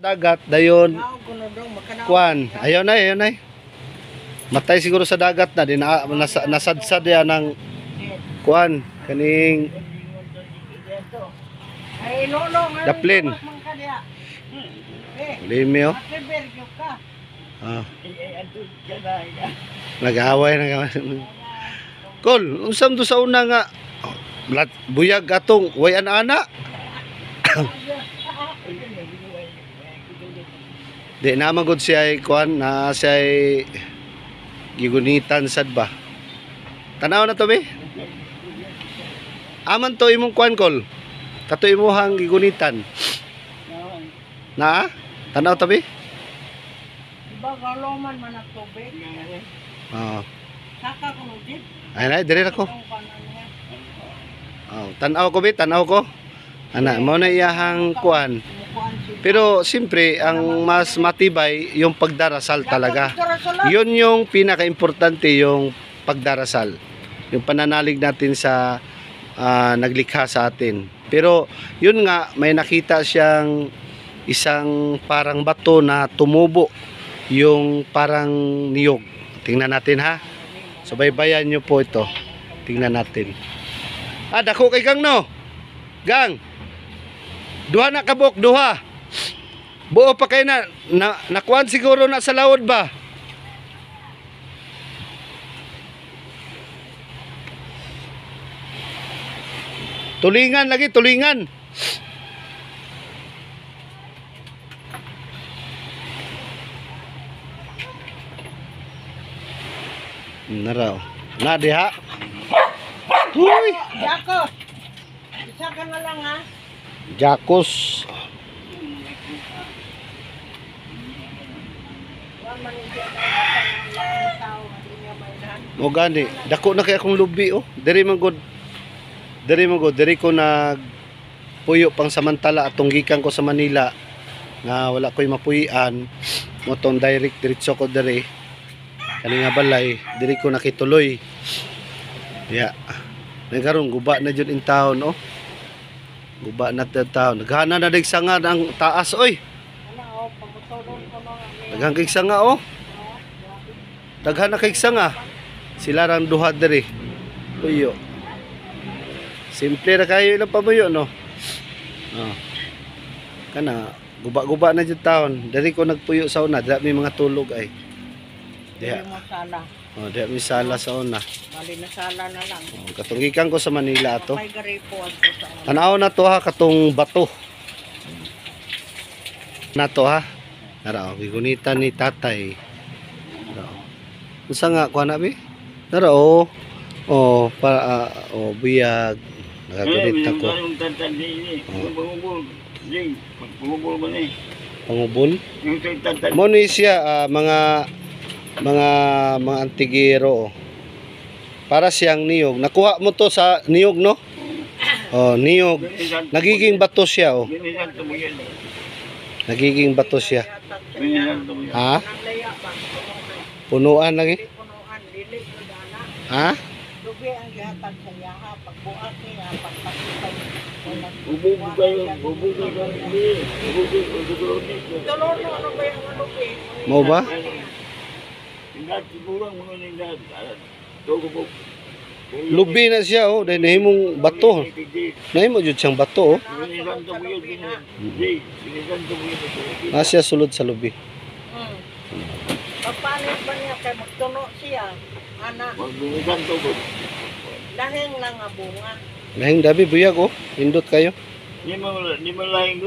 Dagat dayon kuan. Ayaw na, ayaw na. Matay siguro sa dagat na din nasadsad yan ng kuan kaning daplin. Limyo. Ah. Nag-away na kami. Kol, unsam do sa una nga buyag atong way ana. Di na magod siya ay kuan na siya ay gigunitan sad ba. Tanaw na to be. Aman to imong kuan kol. Kato imuhang gigunitan. Na? Tanaw to be? Diba galoman man ang tubig? Oo. Saka ko mo dip. Ay na, dire ako. Oh, tanaw ko be, tanaw ko. Ana, mo na iyahang kuan. Pero siyempre ang mas matibay yung pagdarasal talaga. Yun yung pinaka-importante, yung pagdarasal. Yung pananalig natin sa naglikha sa atin. Pero yun nga, may nakita siyang isang parang bato na tumubo, yung parang niyog. Tingnan natin ha. Subaybayan nyo po ito. Tingnan natin. Dako kay Gang no. Gang. Duha na kabok, duha. Buo pa kayo nakuan siguro na sa laod ba? Tulingan lagi, tulingan. Naraw. Na diha. Uy. Jakos. Isa ka na lang ha. Jakos. O gani, dako na kay akong lubi oh. Diri man gud. Diri ko nag puyo pang samantala atong gikan ko sa Manila nga wala koy mapuyian. Motong direct diretso ko diri. Kani nga balay, diri ko nakituloy. Ya. Nagaron guba na jud in town oh. Guba na taon. Naghana na dig sanga ang taas oy. Daghang kay sanga oh. Daghan na kay sanga. Sila rang duha diri. Puyo. Simple ra kayo ilang pabuyo no. Oh. Kana guba-guba na jud taon. Diri ko nagpuyo sa una, dira may mga tulog ay. Diha. Oh, diha may sala sa una. Bali na sala na lang. Oh, katungikan ko sa Manila ato. May garipo ato sa una. Tanaw na to ha katong bato. Na to ha. Nara, gigunitan ni tatay. Nara. Unsa nga kuha na bi? Nara oh. Oh, para buyag. Nagagunit ako. Pangubol. Mo ni siya mga antigero. Para siyang niyog. Nakuha mo to sa niyog no? Oh, niyog. Nagiging bato siya oh. Nagiging bato siya. Ha? Punuan lagi? Ha? Lubi ang gihatag sa yaha pagbuak niya pagpatay. Tolono ano ba yung lubi? Mo ba? Lubi na siya oh, dahil nahimong bato. Nahimo jud siyang bato oh. Nasya sulod sa lubi. Papalit ba niya kay magtuno siya? Anak. Lahing lang nga bunga. Lahing dabi buyag oh. Indot kayo. Di mo lahing